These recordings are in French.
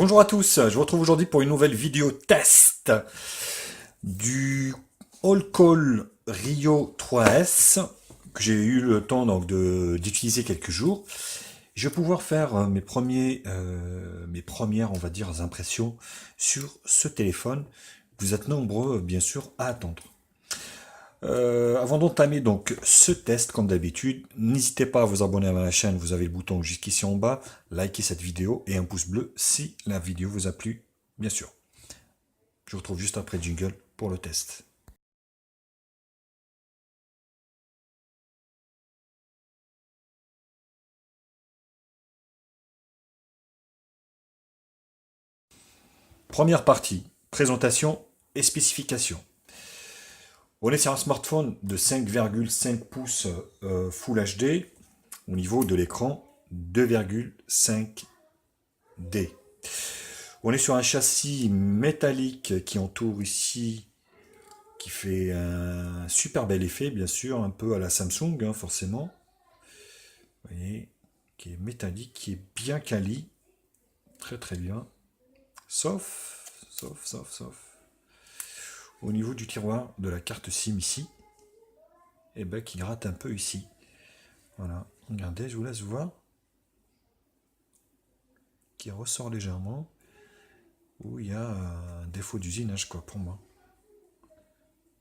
Bonjour à tous, je vous retrouve aujourd'hui pour une nouvelle vidéo test du All-Call Rio 3S que j'ai eu le temps d'utiliser quelques jours. Je vais pouvoir faire mes premières, on va dire, impressions sur ce téléphone. Vous êtes nombreux, bien sûr, à attendre. Avant d'entamer donc ce test, comme d'habitude, n'hésitez pas à vous abonner à ma chaîne, vous avez le bouton jusqu'ici en bas, likez cette vidéo et un pouce bleu si la vidéo vous a plu, bien sûr. Je vous retrouve juste après le jingle pour le test. Première partie, présentation et spécifications. On est sur un smartphone de 5,5 pouces Full HD au niveau de l'écran 2,5D. On est sur un châssis métallique qui entoure ici, qui fait un super bel effet, bien sûr, un peu à la Samsung, hein, forcément. Vous voyez, qui est métallique, qui est bien quali, très très bien. Sauf au niveau du tiroir de la carte SIM ici, et ben qui gratte un peu ici. Voilà, regardez, je vous laisse voir, qui ressort légèrement, où il y a un défaut d'usinage, quoi, pour moi.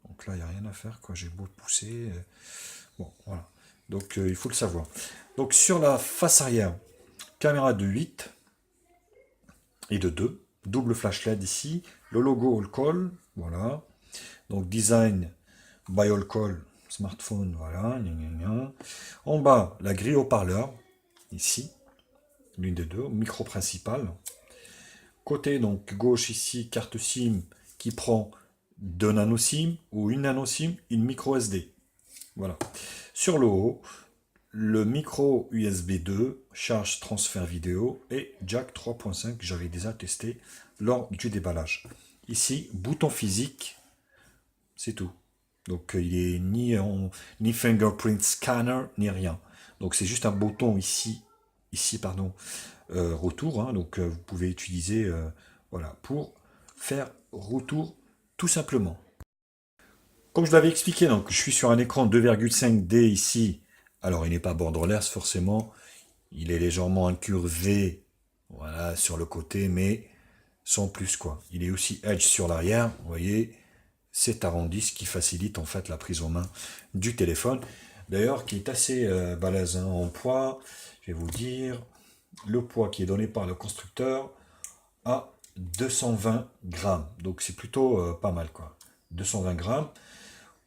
Donc là, il n'y a rien à faire, quoi. J'ai beau pousser. Bon, voilà. Donc, il faut le savoir. Donc, sur la face arrière, caméra de 8 et de 2. Double flash LED ici. Le logo All-Call. Voilà. Donc, design by All-Call. Smartphone. Voilà. Gna, gna, gna. En bas, la grille haut-parleur. Ici. L'une des deux. Micro principal. Côté, donc, gauche ici, carte SIM qui prend 2 nano SIM ou une nano SIM, une micro SD. Voilà. Sur le haut, le micro USB 2, charge transfert vidéo et jack 3.5 que j'avais déjà testé lors du déballage. Ici, bouton physique, c'est tout. Donc il est ni fingerprint scanner ni rien. Donc c'est juste un bouton ici pardon, retour. Hein, donc vous pouvez utiliser voilà pour faire retour tout simplement. Comme je l'avais expliqué, donc je suis sur un écran 2,5D ici. Alors il n'est pas borderless forcément, il est légèrement incurvé, voilà, sur le côté, mais sans plus quoi. Il est aussi edge sur l'arrière, vous voyez, c'est arrondi, ce qui facilite en fait la prise en main du téléphone. D'ailleurs, qui est assez balèze hein, en poids. Je vais vous dire le poids qui est donné par le constructeur à 220 grammes. Donc c'est plutôt pas mal quoi. 220 grammes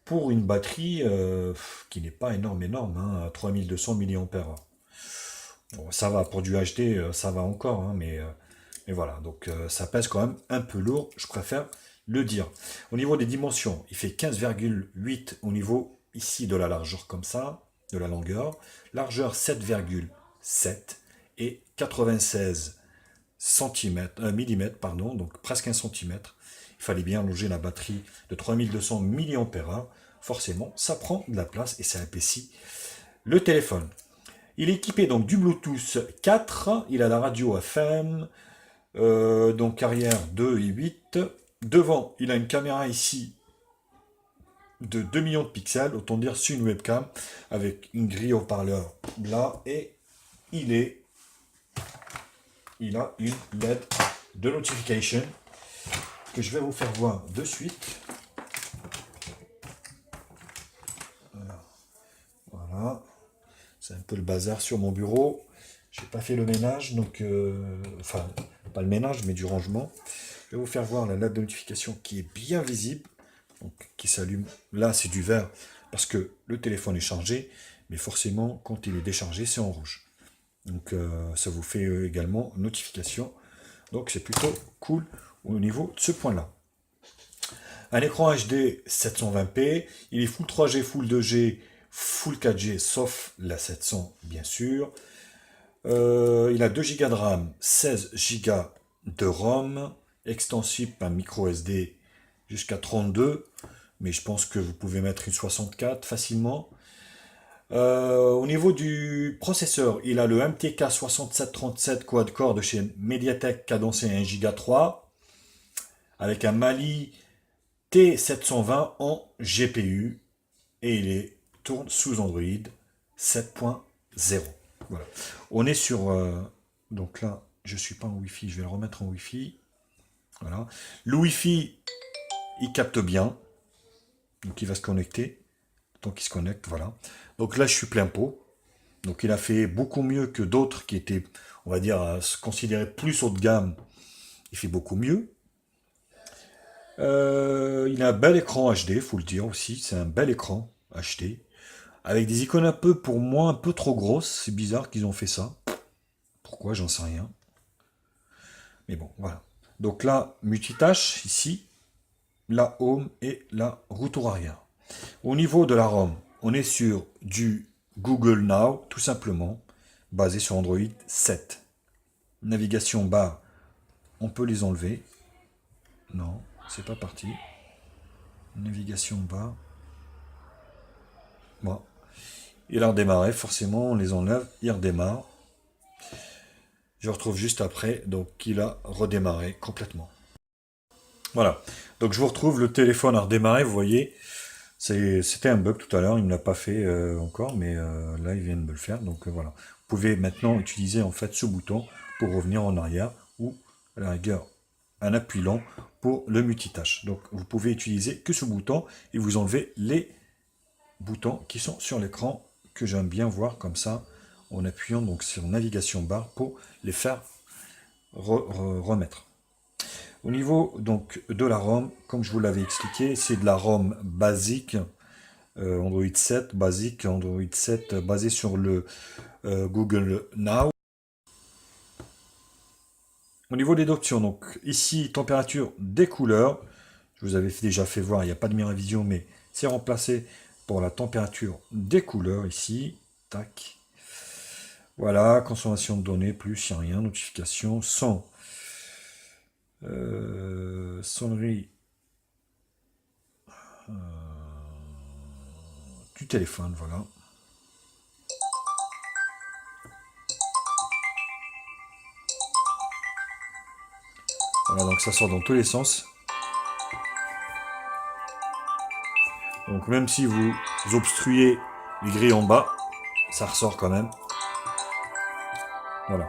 pour une batterie qui n'est pas énorme, hein, 3200 mAh. Bon, ça va, pour du HD, ça va encore, hein, mais voilà, donc ça pèse quand même un peu lourd, je préfère le dire. Au niveau des dimensions, il fait 15,8 au niveau ici de la largeur comme ça, de la longueur, largeur 7,7 et 96 mm, pardon, donc presque 1 cm. Il fallait bien loger la batterie de 3200 mAh. Forcément, ça prend de la place et ça épaissit le téléphone. Il est équipé donc du Bluetooth 4, il a la radio FM, donc arrière 2 et 8. Devant, il a une caméra ici de 2 millions de pixels, autant dire c'est une webcam, avec une grille haut-parleur là, et il a une LED de notification que je vais vous faire voir de suite. Voilà, c'est un peu le bazar sur mon bureau. J'ai pas fait le ménage, donc enfin pas le ménage, mais du rangement. Je vais vous faire voir la LED de notification qui est bien visible, donc qui s'allume. Là, c'est du vert parce que le téléphone est chargé, mais forcément, quand il est déchargé, c'est en rouge. Donc ça vous fait également notification. Donc c'est plutôt cool au niveau de ce point-là. Un écran HD 720p, il est Full 3G, Full 2G, Full 4G, sauf la 700 bien sûr. Il a 2 Go de RAM, 16 Go de ROM, extensible par micro SD jusqu'à 32, mais je pense que vous pouvez mettre une 64 facilement. Au niveau du processeur, il a le MTK 6737 quad-core de chez Mediatek cadencé 1 Go 3 avec un Mali T720 en GPU et tourne sous Android 7.0. Voilà. On est sur... donc là, je suis pas en Wi-Fi, je vais le remettre en Wi-Fi. Voilà. Le Wi-Fi, il capte bien. Donc il va se connecter. Tant qu'il se connecte, voilà. Donc là, je suis plein pot. Donc il a fait beaucoup mieux que d'autres qui étaient, on va dire, se considérer plus haut de gamme. Il fait beaucoup mieux. Il a un bel écran HD, faut le dire aussi. C'est un bel écran HD. Avec des icônes un peu, pour moi, un peu trop grosses. C'est bizarre qu'ils ont fait ça. Pourquoi, j'en sais rien. Mais bon, voilà. Donc là, multitâche, ici, la home et la retour arrière. Au niveau de la ROM, on est sur du Google Now, tout simplement, basé sur Android 7. Navigation bar, on peut les enlever. Non, c'est pas parti. Navigation bar. Bon. Il a redémarré, forcément, on les enlève, il redémarre. Je retrouve juste après, donc il a redémarré complètement. Voilà. Donc je vous retrouve, le téléphone a redémarré, vous voyez. C'était un bug tout à l'heure, il ne l'a pas fait encore, mais là il vient de me le faire. Donc voilà. Vous pouvez maintenant utiliser en fait ce bouton pour revenir en arrière ou à la rigueur un appui lent pour le multitâche. Donc vous pouvez utiliser que ce bouton et vous enlevez les boutons qui sont sur l'écran que j'aime bien voir comme ça en appuyant donc sur navigation bar pour les faire remettre. Au niveau donc de la ROM, comme je vous l'avais expliqué, c'est de la ROM basique, Android 7, basique, Android 7 basé sur le Google Now. Au niveau des options, donc ici, température des couleurs, je vous avais déjà fait voir, il n'y a pas de Miravision, mais c'est remplacé pour la température des couleurs ici. Tac. Voilà, consommation de données, plus, il n'y a rien, notification, son. Sonnerie du téléphone, voilà. Voilà, donc ça sort dans tous les sens. Donc même si vous obstruez les grilles en bas, ça ressort quand même. Voilà.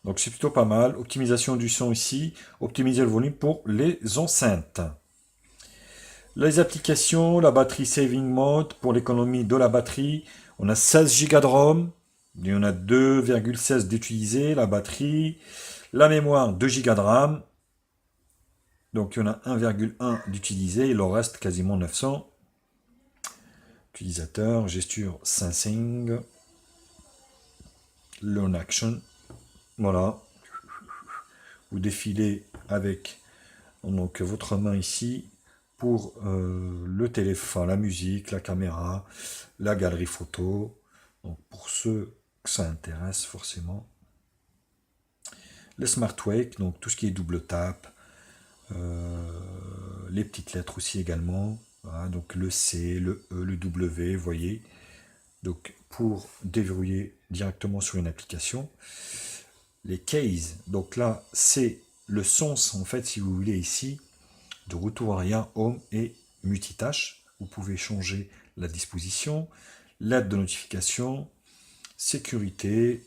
Donc c'est plutôt pas mal. Optimisation du son ici. Optimiser le volume pour les enceintes. Les applications, la batterie saving mode pour l'économie de la batterie. On a 16 Go de ROM. Il y en a 2,16 d'utilisé. La batterie. La mémoire 2 Go de RAM. Donc il y en a 1,1 d'utilisé. Il en reste quasiment 900. Utilisateur, gesture sensing. Learn action. Voilà. Vous défilez avec donc, votre main ici pour le téléphone, la musique, la caméra, la galerie photo. Donc pour ceux que ça intéresse forcément. Le Smart Wake, donc tout ce qui est double tap, les petites lettres aussi également. Voilà, donc le C, le E, le W, vous voyez. Donc pour déverrouiller directement sur une application. Les cases, donc là c'est le sens en fait si vous voulez ici de retour arrière, home et multitâche. Vous pouvez changer la disposition, l'aide de notification, sécurité.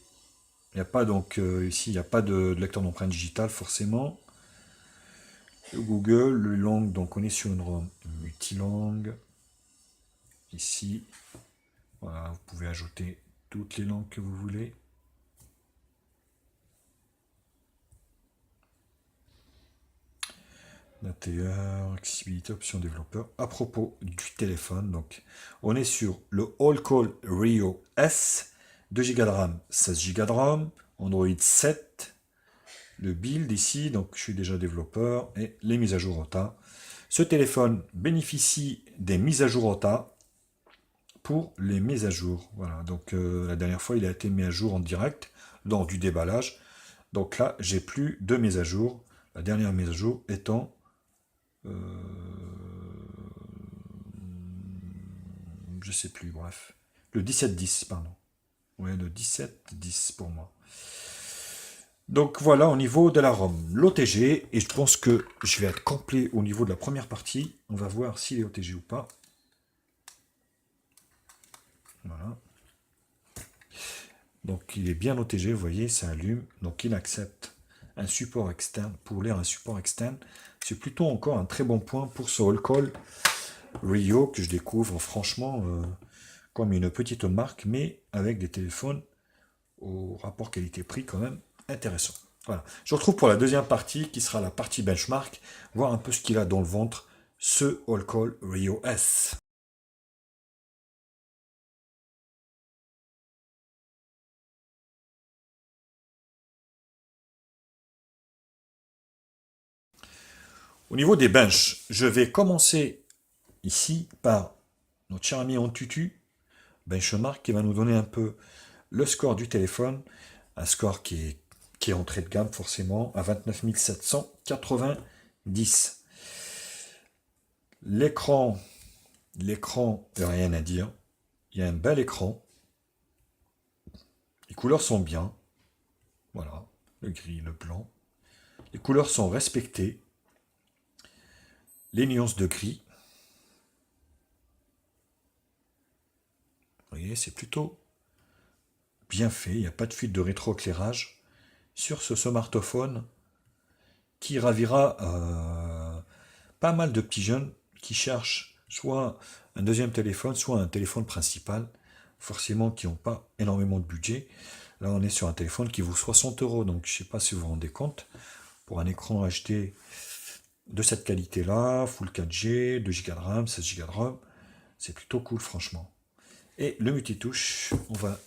Il n'y a pas donc ici il n'y a pas de lecteur d'empreinte digitale forcément. Le Google, le langue, donc on est sur une ROM multilangue. Ici, voilà, vous pouvez ajouter toutes les langues que vous voulez. L'intérieur, accessibilité, option développeur. À propos du téléphone, donc on est sur le All Call Rio S, 2 Go de RAM, 16 Go de RAM, Android 7, le build ici, donc je suis déjà développeur, et les mises à jour OTA. Ce téléphone bénéficie des mises à jour OTA pour les mises à jour. Voilà, donc la dernière fois il a été mis à jour en direct lors du déballage. Donc là, j'ai plus de mise à jour. La dernière mise à jour étant... je sais plus, bref. Le 17.10, pardon. Ouais, le 17.10 pour moi. Donc voilà au niveau de la ROM. L'OTG, et je pense que je vais être complet au niveau de la première partie. On va voir s'il est OTG ou pas. Voilà. Donc il est bien OTG, vous voyez, ça allume. Donc il accepte un support externe. Pour lire un support externe, c'est plutôt encore un très bon point pour ce All-Call Rio que je découvre franchement comme une petite marque, mais avec des téléphones au rapport qualité-prix quand même intéressant. Voilà. Je retrouve pour la deuxième partie qui sera la partie benchmark, voir un peu ce qu'il a dans le ventre, ce All-Call Rio S. Au niveau des benches, je vais commencer ici par notre cher ami Antutu, benchmark, qui va nous donner un peu le score du téléphone, un score qui est entrée de gamme forcément, à 29 790. L'écran, rien à dire. Il y a un bel écran. Les couleurs sont bien. Voilà, le gris, le blanc. Les couleurs sont respectées. Les nuances de gris. Vous voyez, c'est plutôt bien fait. Il n'y a pas de fuite de rétroéclairage sur ce smartphone qui ravira pas mal de petits jeunes qui cherchent soit un deuxième téléphone, soit un téléphone principal, forcément qui n'ont pas énormément de budget. Là, on est sur un téléphone qui vaut 60 euros, donc je ne sais pas si vous vous rendez compte, pour un écran HD de cette qualité-là, Full 4G, 2 Go de RAM, 16 Go de ROM, c'est plutôt cool, franchement. Et le multitouche, on va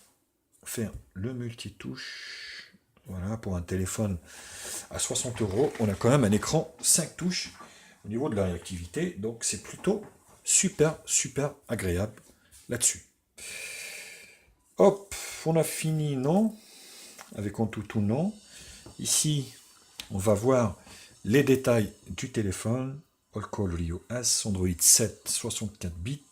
faire le multitouche. Voilà, pour un téléphone à 60 euros, on a quand même un écran 5 touches au niveau de la réactivité, donc c'est plutôt super, super agréable là-dessus. Hop, on a fini, non? Avec Antutu, non. Ici, on va voir les détails du téléphone. All-Call Rio S, Android 7, 64 bits.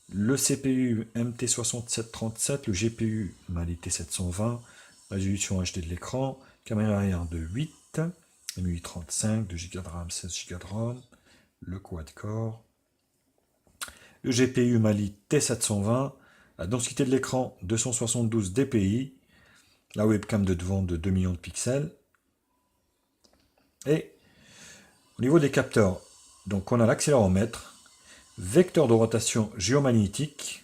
Le CPU MT6737, le GPU Mali T720, résolution HD de l'écran, caméra arrière de 8, MUI 35, 2 Go de RAM, 16 Go de ROM, le quad-core, le GPU Mali T720, la densité de l'écran 272 dpi, la webcam de devant de 2 millions de pixels, et au niveau des capteurs, donc on a l'accéléromètre, vecteur de rotation géomagnétique,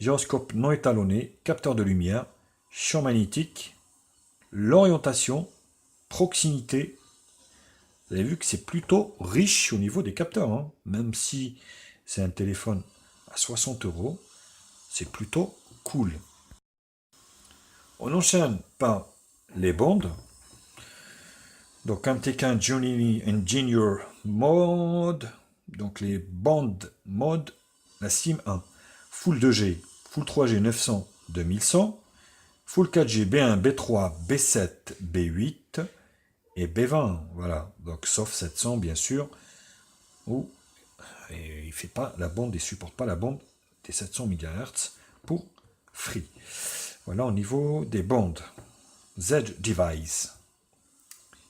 gyroscope non étalonné, capteur de lumière, champ magnétique, l'orientation, proximité. Vous avez vu que c'est plutôt riche au niveau des capteurs, hein. Même si c'est un téléphone à 60 euros, c'est plutôt cool. On enchaîne par les bandes. Donc MTK Engineer Mode, donc les bandes mode, la SIM 1, Full 2G, Full 3G 900 2100, Full 4G B1, B3, B7, B8 et B20. Voilà, donc sauf 700 bien sûr, où il fait pas la bande, il supporte pas la bande des 700 MHz pour Free. Voilà au niveau des bandes. Z Device,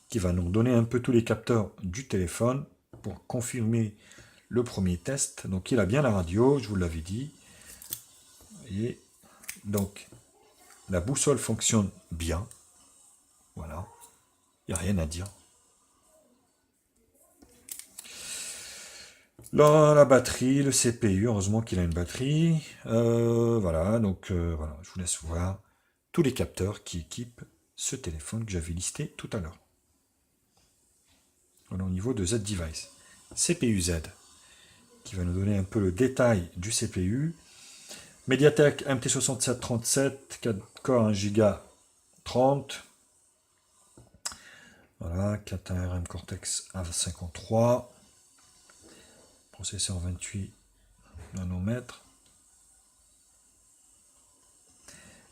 qui va nous donner un peu tous les capteurs du téléphone pour confirmer le premier test. Donc il a bien la radio, je vous l'avais dit. Et donc la boussole fonctionne bien. Voilà, il n'y a rien à dire. Là, la batterie, le CPU, heureusement qu'il a une batterie. Voilà, donc voilà, je vous laisse voir tous les capteurs qui équipent ce téléphone que j'avais listé tout à l'heure. Voilà au niveau de Z Device. CPU Z, qui va nous donner un peu le détail du CPU. Mediatek MT6737, 4 corps 1 Go 30. Voilà, 4 ARM Cortex A53. Processeur 28 nanomètres.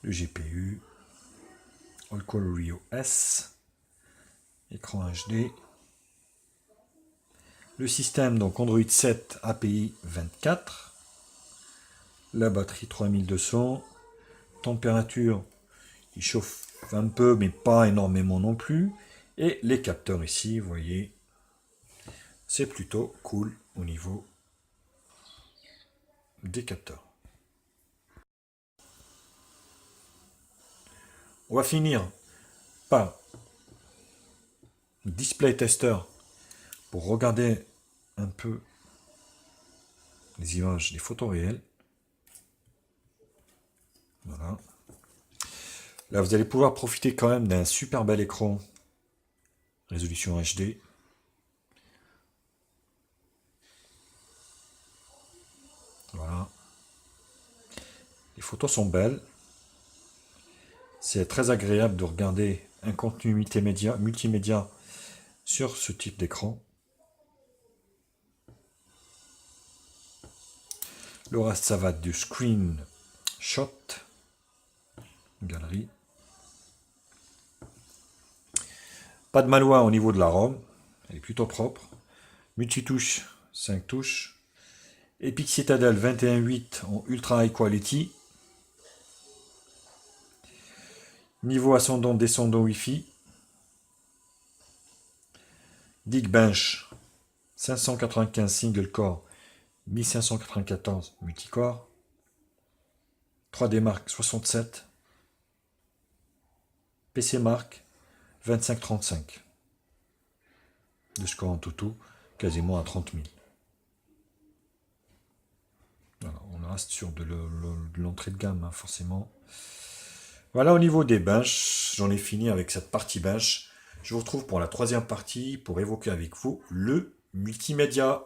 Le GPU. All-Color Rio S. Écran HD. Le système, donc Android 7 API 24. La batterie 3200. Température, il chauffe un peu, mais pas énormément non plus. Et les capteurs ici, vous voyez, c'est plutôt cool au niveau des capteurs. On va finir par display tester pour regarder un peu les images des photos réelles. Voilà. Là, vous allez pouvoir profiter quand même d'un super bel écran résolution HD. Voilà. Les photos sont belles. C'est très agréable de regarder un contenu multimédia sur ce type d'écran. Le reste, ça va du screenshot, galerie. Pas de malware au niveau de la ROM, elle est plutôt propre. Multitouche, 5 touches. Epic Citadel 21.8 en ultra high quality. Niveau ascendant, descendant Wi-Fi. Geekbench 595 single core, 1594 multicore. 3D Mark 67. PC Mark 2535. De score en tout, quasiment à 30 000. Voilà, on reste sur de l'entrée de gamme, hein, forcément. Voilà, au niveau des benches, j'en ai fini avec cette partie bench. Je vous retrouve pour la troisième partie pour évoquer avec vous le multimédia.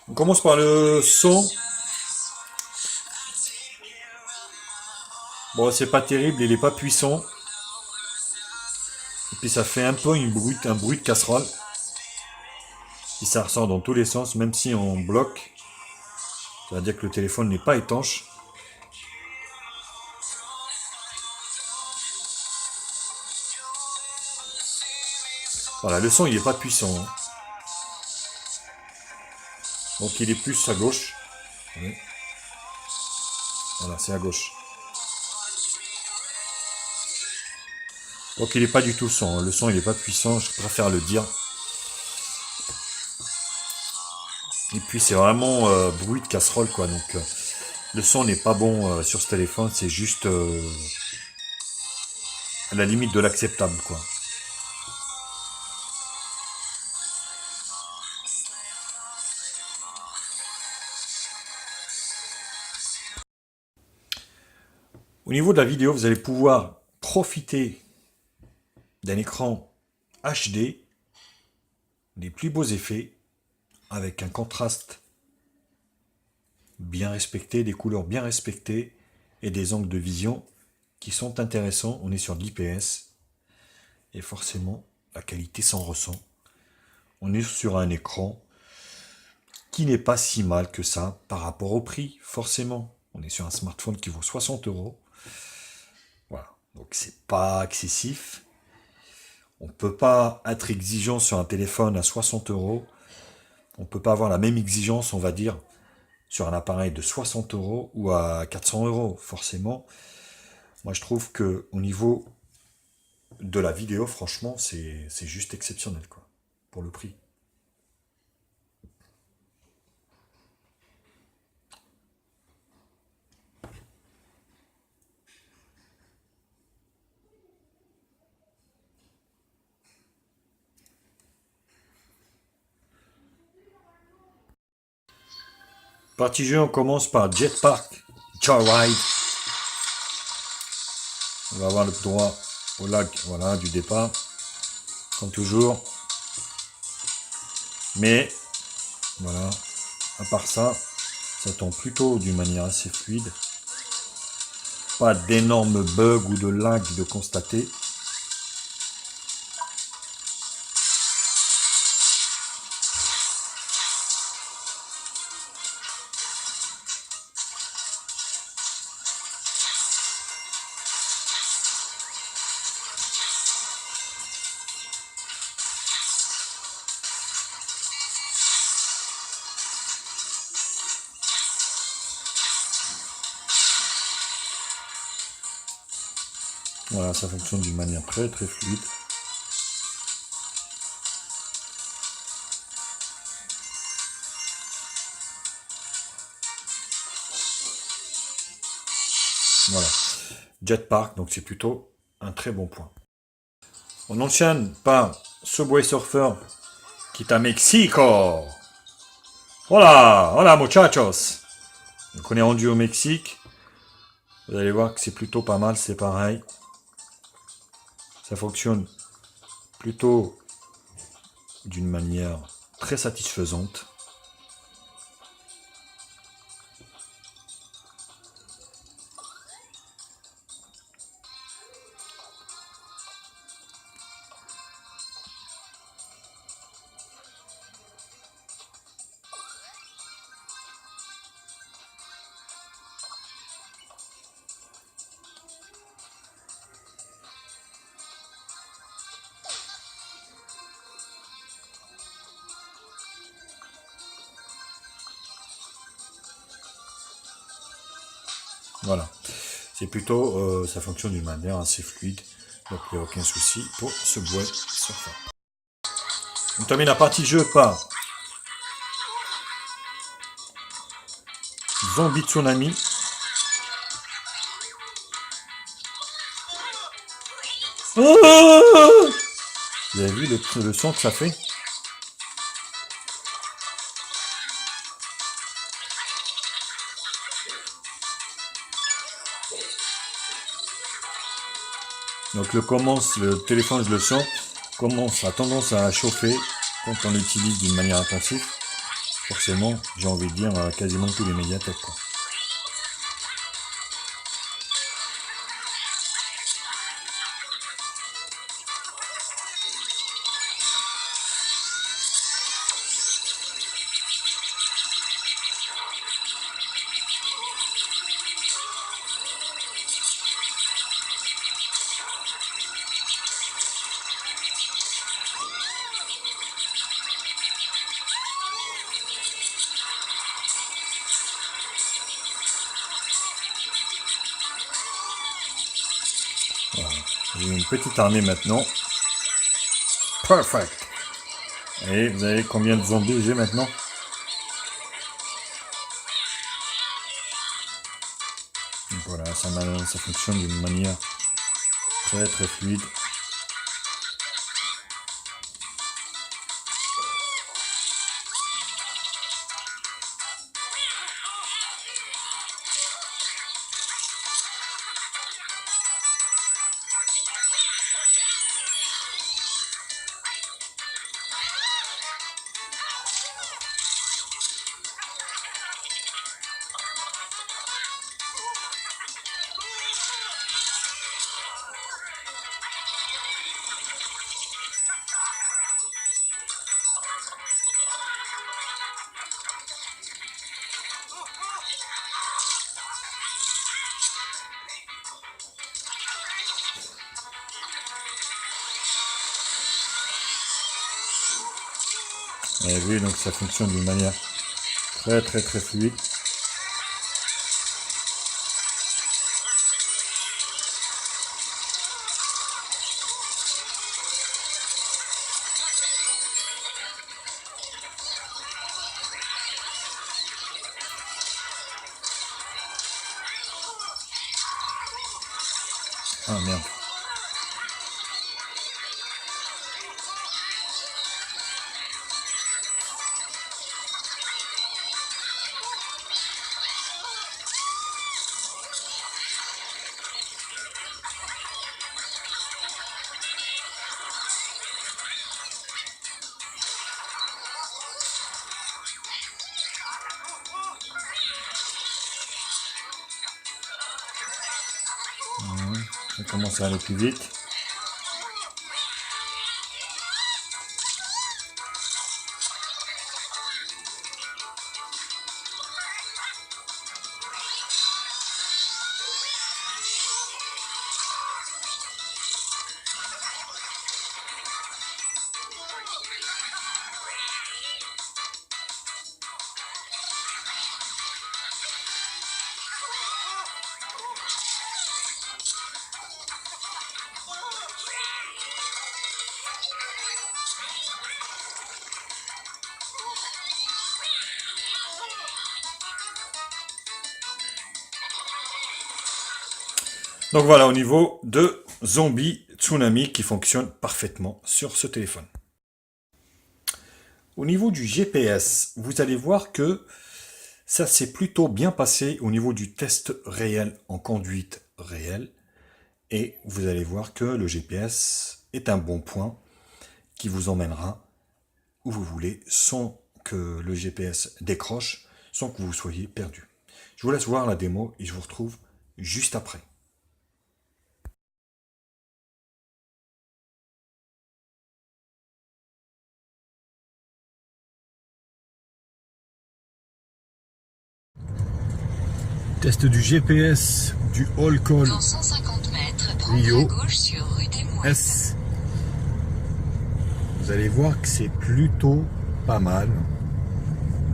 On commence par le son. Bon, c'est pas terrible, il est pas puissant. Et puis ça fait un peu un bruit de casserole. Et ça ressort dans tous les sens, même si on bloque. Ça veut dire que le téléphone n'est pas étanche. Voilà, le son il n'est pas puissant. Hein. Donc il est plus à gauche. Voilà, c'est à gauche. Donc il n'est pas du tout son. Hein. Le son il n'est pas puissant, je préfère le dire. Et puis c'est vraiment bruit de casserole quoi. Donc le son n'est pas bon sur ce téléphone, c'est juste à la limite de l'acceptable quoi. Au niveau de la vidéo, vous allez pouvoir profiter d'un écran HD, des plus beaux effets, avec un contraste bien respecté, des couleurs bien respectées et des angles de vision qui sont intéressants. On est sur de l'IPS et forcément la qualité s'en ressent. On est sur un écran qui n'est pas si mal que ça par rapport au prix, forcément. On est sur un smartphone qui vaut 60 €. Voilà, donc c'est pas excessif. On ne peut pas être exigeant sur un téléphone à 60 €. On ne peut pas avoir la même exigence, on va dire, sur un appareil de 60 € ou à 400 €, forcément. Moi, je trouve que au niveau de la vidéo, franchement, c'est juste exceptionnel, quoi, pour le prix. Partie jeu, on commence par Jetpack Joyride. On va avoir le droit au lag, voilà, du départ, comme toujours. Mais, voilà, à part ça, ça tombe plutôt d'une manière assez fluide. Pas d'énormes bugs ou de lag de constater. Voilà, ça fonctionne d'une manière très très fluide. Voilà. Jetpack, donc c'est plutôt un très bon point. On enchaîne par Subway Surfer qui est à Mexico. Hola, hola muchachos. Donc on est rendu au Mexique. Vous allez voir que c'est plutôt pas mal, c'est pareil. Ça fonctionne plutôt d'une manière très satisfaisante. Voilà. C'est plutôt, ça fonctionne d'une manière assez fluide. Donc il n'y a aucun souci pour Subway Surfer. On termine la partie jeu par Zombie Tsunami. Vous avez vu le son que ça fait? Donc le téléphone, je le sens, a tendance à chauffer quand on l'utilise d'une manière intensive. Forcément, j'ai envie de dire quasiment tous les médiathèques, quoi. Voilà. J'ai une petite armée maintenant. Perfect. Et vous avez combien de zombies j'ai maintenant? Donc voilà, ça fonctionne d'une manière très très fluide. Vous avez vu, donc ça fonctionne d'une manière très très très fluide. Ah merde. Ça commence à aller plus vite. Donc voilà, au niveau de Zombie Tsunami qui fonctionne parfaitement sur ce téléphone. Au niveau du GPS, vous allez voir que ça s'est plutôt bien passé au niveau du test réel en conduite réelle. Et vous allez voir que le GPS est un bon point qui vous emmènera où vous voulez sans que le GPS décroche, sans que vous soyez perdu. Je vous laisse voir la démo et je vous retrouve juste après. Test du GPS du All Call Dans 150 mètres, prendre Rio à gauche sur rue des Moines. S. Vous allez voir que c'est plutôt pas mal.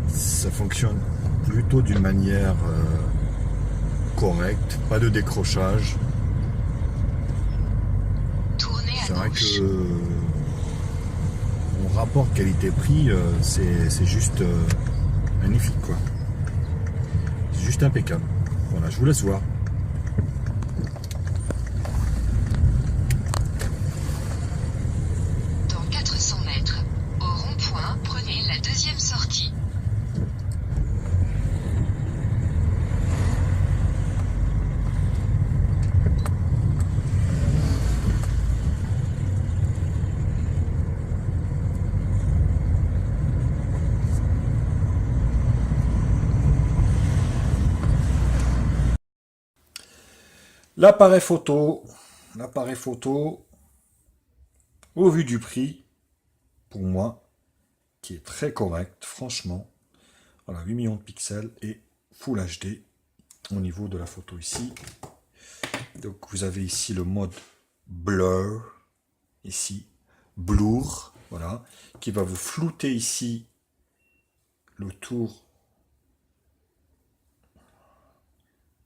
Ça fonctionne plutôt d'une manière correcte, pas de décrochage. Tournez à C'est vrai gauche. que mon rapport qualité-prix, c'est juste magnifique, quoi. C'est juste impeccable. Voilà, je vous laisse voir. Dans 400 mètres, au rond-point, prenez la deuxième sortie. L'appareil photo, l'appareil photo, au vu du prix, pour moi, qui est très correct, franchement. Voilà, 8 millions de pixels et Full HD au niveau de la photo ici. Donc vous avez ici le mode blur, ici, blur, voilà, qui va vous flouter ici le tour.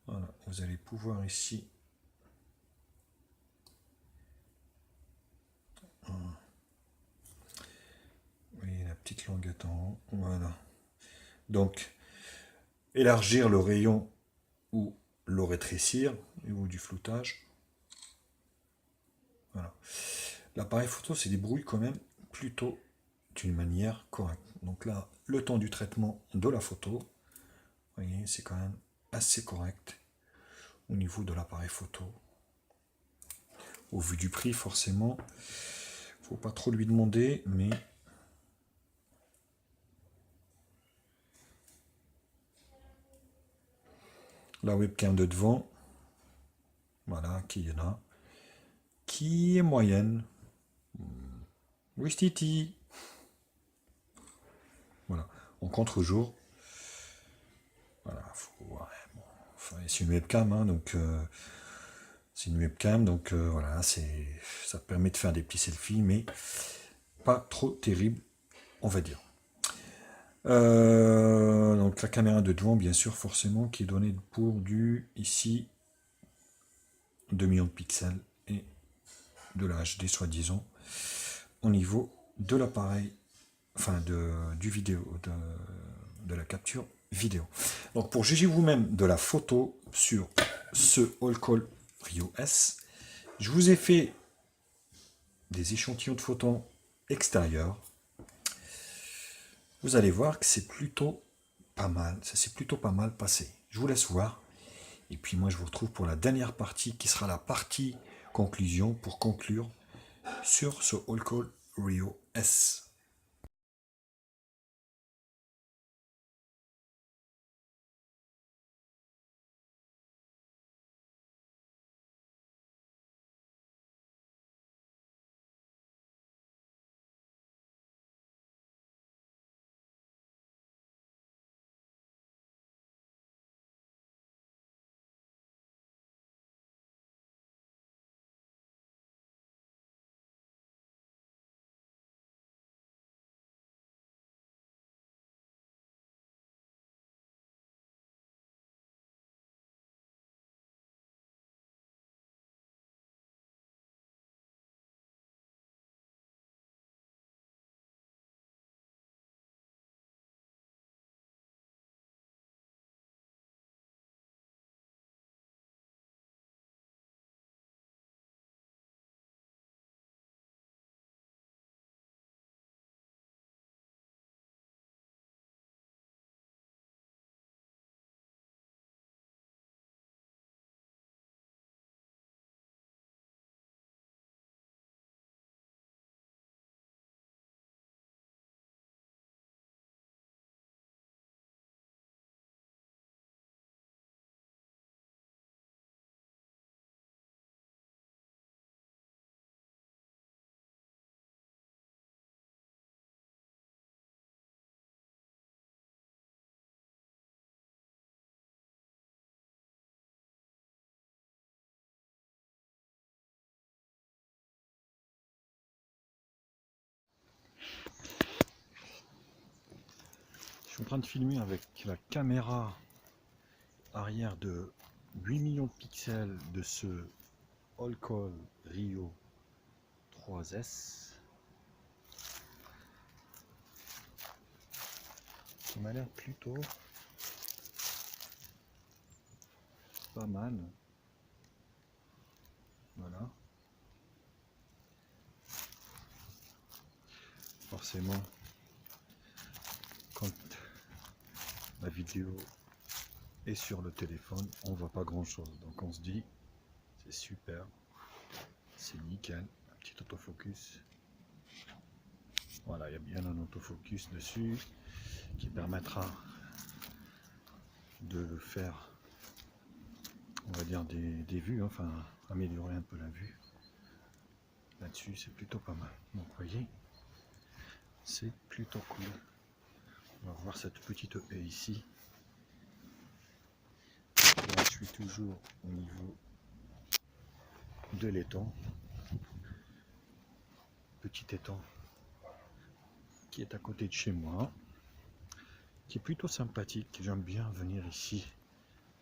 Voilà, vous allez pouvoir ici. Oui, la petite languette en haut, voilà. Donc, élargir le rayon ou le rétrécir au niveau du floutage. Voilà. L'appareil photo se débrouille quand même plutôt d'une manière correcte. Donc là, le temps du traitement de la photo, vous voyez, c'est quand même assez correct au niveau de l'appareil photo. Au vu du prix, forcément, faut pas trop lui demander, mais la webcam de devant, voilà, qui y en a, qui est moyenne. Oui, Titi. Voilà, en contre-jour. Voilà, ouais, bon. Enfin, c'est une webcam, hein, donc c'est une webcam, donc voilà, ça permet de faire des petits selfies, mais pas trop terrible, on va dire. Donc la caméra de devant, bien sûr, forcément, qui est donnée pour du, ici, 2 millions de pixels et de la HD, soi-disant, au niveau de l'appareil, enfin du vidéo, de la capture vidéo. Donc pour juger vous-même de la photo sur ce All Call Rio S, je vous ai fait des échantillons de photos extérieurs. Vous allez voir que c'est plutôt pas mal, ça s'est plutôt pas mal passé. Je vous laisse voir. Et puis moi je vous retrouve pour la dernière partie qui sera la partie conclusion pour conclure sur ce All Call Rio S. suis en train de filmer avec la caméra arrière de 8 millions de pixels de ce Holcall Rio 3S qui m'a l'air plutôt pas mal. Voilà. Forcément, quand la vidéo est sur le téléphone, on voit pas grand chose. Donc on se dit, c'est super, c'est nickel. Un petit autofocus. Voilà, il y a bien un autofocus dessus qui permettra de faire, on va dire, des vues, enfin améliorer un peu la vue. Là-dessus, c'est plutôt pas mal. Donc vous voyez, c'est plutôt cool. On va voir cette petite haie ici. Là, je suis toujours au niveau de l'étang. Petit étang qui est à côté de chez moi, qui est plutôt sympathique. J'aime bien venir ici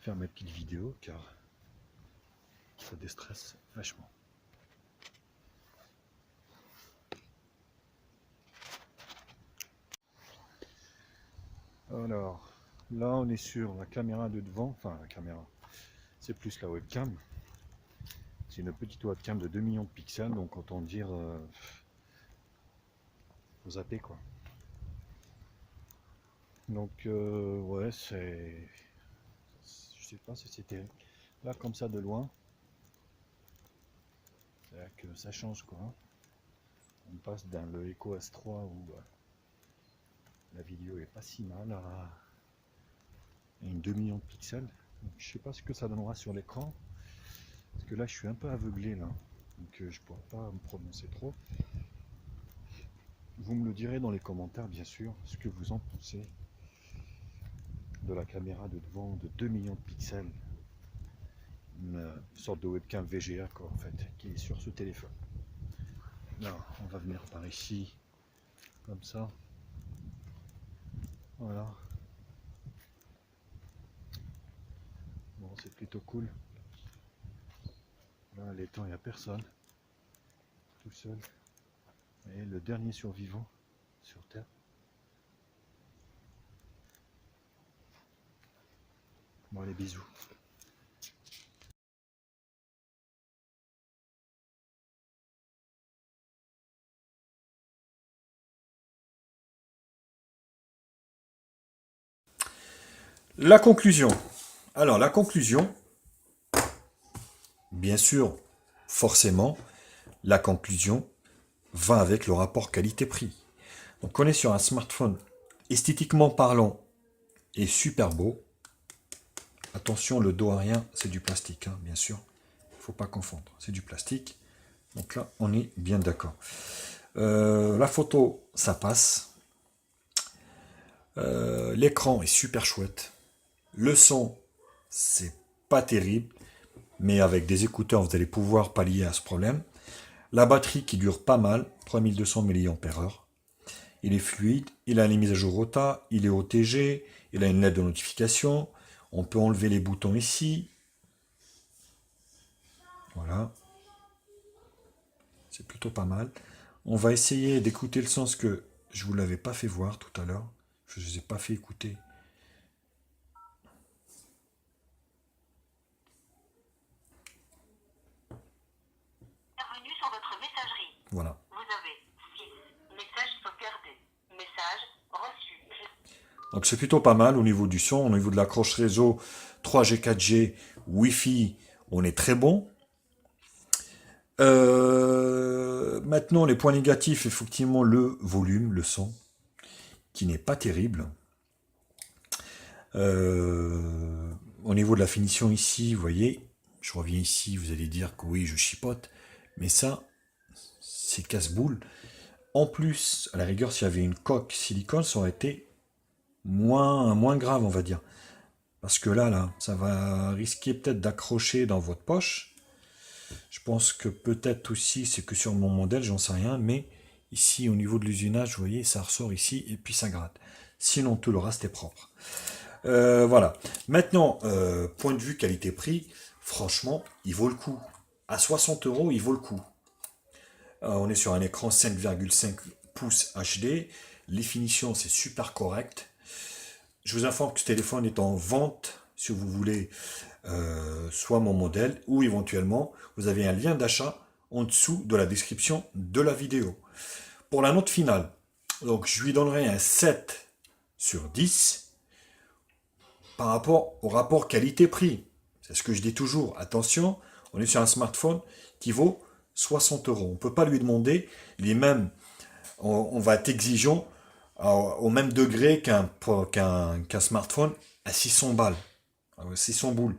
faire mes petites vidéos car ça déstresse vachement. Alors là on est sur la caméra de devant, enfin la caméra, c'est plus la webcam. C'est une petite webcam de 2 millions de pixels, donc autant dire faut zapper quoi. Donc ouais, c'est, je sais pas si c'était là comme ça de loin, c'est que ça change quoi. On passe dans le Echo S3 où la vidéo est pas si mal à une 2 millions de pixels. Donc, je sais pas ce que ça donnera sur l'écran parce que là je suis un peu aveuglé là, donc je pourrais pas me prononcer trop. Vous me le direz dans les commentaires bien sûr ce que vous en pensez de la caméra de devant de 2 millions de pixels, une sorte de webcam VGA quoi en fait, qui est sur ce téléphone. Là on va venir par ici comme ça, voilà. Bon, c'est plutôt cool. Là l'étang, il n'y a personne, tout seul, et le dernier survivant sur terre. Bon, allez, bisous. La conclusion. Alors, la conclusion, bien sûr, forcément, la conclusion va avec le rapport qualité-prix. Donc, on est sur un smartphone esthétiquement parlant et super beau. Attention, le dos arrière, c'est du plastique, hein, bien sûr. Il ne faut pas confondre, c'est du plastique. Donc là, on est bien d'accord. La photo, ça passe. L'écran est super chouette. Le son, c'est pas terrible, mais avec des écouteurs, vous allez pouvoir pallier à ce problème. La batterie qui dure pas mal, 3200 mAh. Il est fluide, il a les mises à jour ROTA, il est OTG, il a une lettre de notification. On peut enlever les boutons ici. Voilà. C'est plutôt pas mal. On va essayer d'écouter le son, parce que je ne vous l'avais pas fait voir tout à l'heure. Je ne vous ai pas fait écouter. Bienvenue sur votre messagerie. Voilà. Vous avez 6 messages sauvegardés. Message reçu. Donc c'est plutôt pas mal au niveau du son, au niveau de l'accroche réseau 3G, 4G, Wi-Fi, on est très bon. Maintenant, les points négatifs, effectivement, le volume, le son, qui n'est pas terrible. Au niveau de la finition ici, vous voyez, je reviens ici, vous allez dire que oui, je chipote, mais ça, c'est casse-boule. En plus, à la rigueur, s'il y avait une coque silicone, ça aurait été moins grave, on va dire. Parce que là, ça va risquer peut-être d'accrocher dans votre poche. Je pense que peut-être aussi, c'est que sur mon modèle, j'en sais rien, mais ici, au niveau de l'usinage, vous voyez, ça ressort ici, et puis ça gratte. Sinon, tout le reste est propre. Voilà. Maintenant, point de vue qualité-prix, franchement, il vaut le coup. À 60 euros, il vaut le coup. On est sur un écran 5,5 pouces HD. Les finitions, c'est super correct. Je vous informe que ce téléphone est en vente, si vous voulez, soit mon modèle, ou éventuellement, vous avez un lien d'achat en dessous de la description de la vidéo. Pour la note finale, donc je lui donnerai un 7 sur 10 par rapport au rapport qualité-prix. C'est ce que je dis toujours. Attention, on est sur un smartphone qui vaut 60 euros. On ne peut pas lui demander les mêmes. On va être exigeant au même degré qu'un smartphone à 600 balles, 600 boules.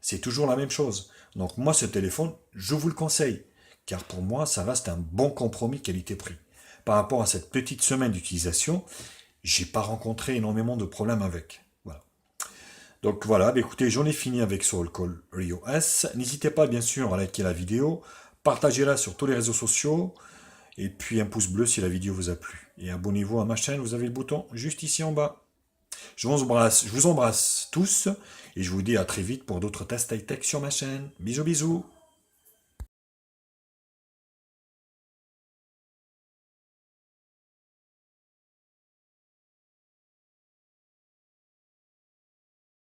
C'est toujours la même chose. Donc moi, ce téléphone, je vous le conseille. Car pour moi, ça reste un bon compromis qualité-prix. Par rapport à cette petite semaine d'utilisation, j'ai pas rencontré énormément de problèmes avec. Voilà. Donc voilà, écoutez, j'en ai fini avec Soulcall Rio S. N'hésitez pas bien sûr à liker la vidéo, partagez-la sur tous les réseaux sociaux, et puis un pouce bleu si la vidéo vous a plu. Et abonnez-vous à ma chaîne, vous avez le bouton juste ici en bas. Je vous embrasse tous, et je vous dis à très vite pour d'autres tests high-tech sur ma chaîne. Bisous bisous.